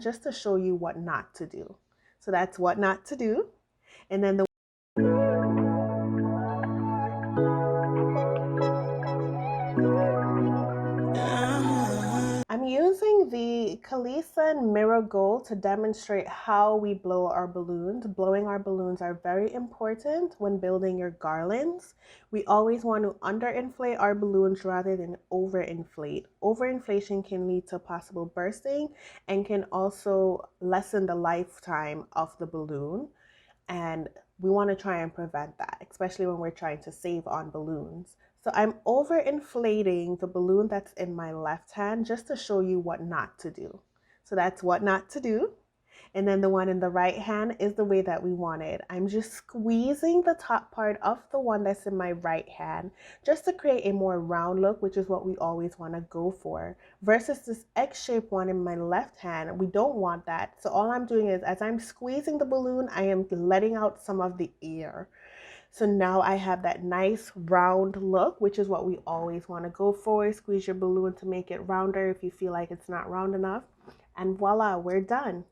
just to show you what not to do. So that's what not to do. And then the I'm using the Kalisan Mirror Gold to demonstrate how we blow our balloons. Blowing our balloons are very important when building your garlands. We always want to underinflate our balloons rather than overinflate. Overinflation can lead to possible bursting and can also lessen the lifetime of the balloon. And we want to try and prevent that, especially when we're trying to save on balloons. So I'm overinflating the balloon that's in my left hand just to show you what not to do. So that's what not to do. And then the one in the right hand is the way that we want it. I'm just squeezing the top part of the one that's in my right hand just to create a more round look, which is what we always want to go for. Versus this X-shaped one in my left hand, we don't want that. So all I'm doing is as I'm squeezing the balloon, I am letting out some of the air. So now I have that nice round look, which is what we always want to go for. Squeeze your balloon to make it rounder if you feel like it's not round enough. And voila, we're done.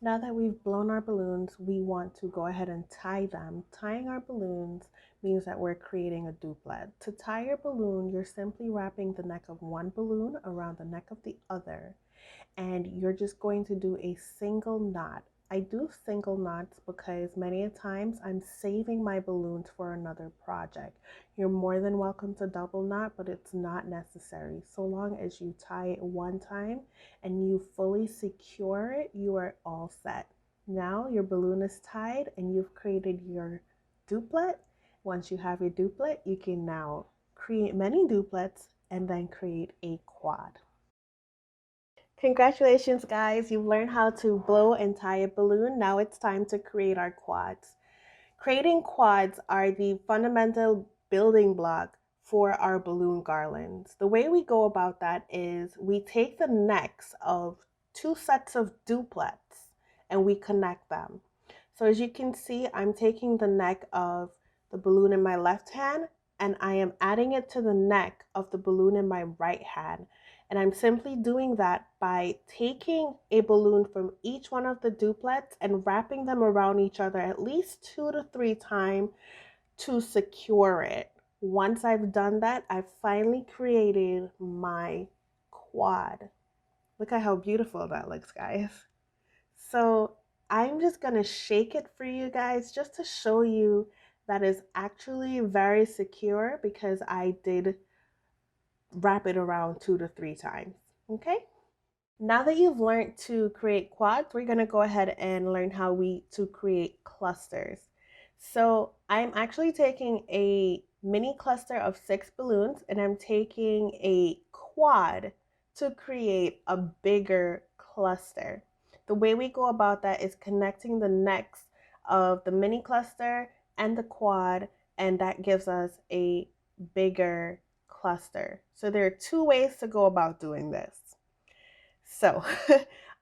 Now that we've blown our balloons, we want to go ahead and tie them. Tying our balloons means that we're creating a duplet. To tie your balloon, you're simply wrapping the neck of one balloon around the neck of the other, and you're just going to do a single knot. I do single knots because many a times I'm saving my balloons for another project. You're more than welcome to double knot, but it's not necessary. So long as you tie it one time and you fully secure it, you are all set. Now your balloon is tied and you've created your duplet. Once you have your duplet, you can now create many duplets and then create a quad. Congratulations, guys. You've learned how to blow and tie a balloon. Now it's time to create our quads. Creating quads are the fundamental building block for our balloon garlands. The way we go about that is we take the necks of two sets of duplets and we connect them. So as you can see, I'm taking the neck of the balloon in my left hand and I am adding it to the neck of the balloon in my right hand. And I'm simply doing that by taking a balloon from each one of the duplets and wrapping them around each other at least 2 to 3 times to secure it. Once I've done that, I've finally created my quad. Look at how beautiful that looks, guys. So I'm just gonna shake it for you guys just to show you that is actually very secure because I did wrap it around 2 to 3 times. Okay, now that you've learned to create quads, we're going to go ahead and learn how to create clusters. So I'm actually taking a mini cluster of 6 balloons and I'm taking a quad to create a bigger cluster. The way we go about that is connecting the necks of the mini cluster and the quad, and that gives us a bigger cluster. So there are 2 ways to go about doing this. So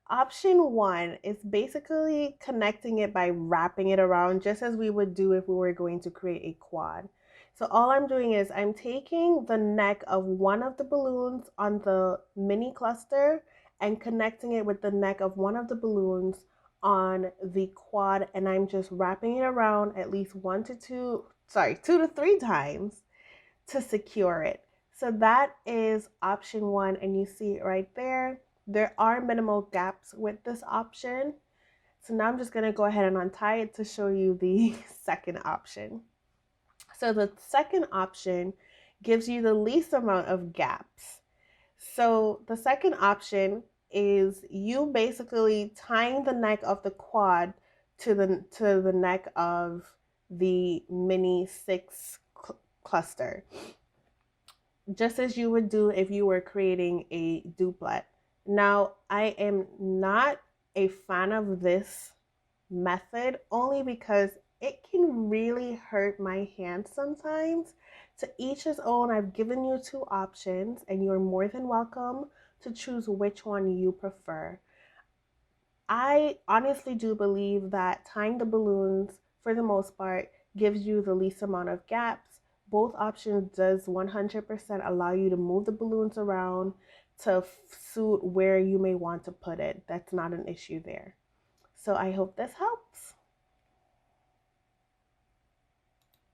option 1 is basically connecting it by wrapping it around just as we would do if we were going to create a quad. So all I'm doing is I'm taking the neck of one of the balloons on the mini cluster and connecting it with the neck of one of the balloons on the quad, and I'm just wrapping it around at least 2 to 3 times to secure it. So that is option 1, and you see it right there. There are minimal gaps with this option. So now I'm just going to go ahead and untie it to show you the second option. So the second option gives you the least amount of gaps. So the second option is you basically tying the neck of the quad to the neck of the mini 6 cluster, just as you would do if you were creating a duplet. Now, I am not a fan of this method only because it can really hurt my hands sometimes. To each his own. I've given you 2 options and you're more than welcome to choose which one you prefer. I honestly do believe that tying the balloons, for the most part, gives you the least amount of gaps. Both options does 100% allow you to move the balloons around, to suit where you may want to put it. That's not an issue there. So I hope this helps.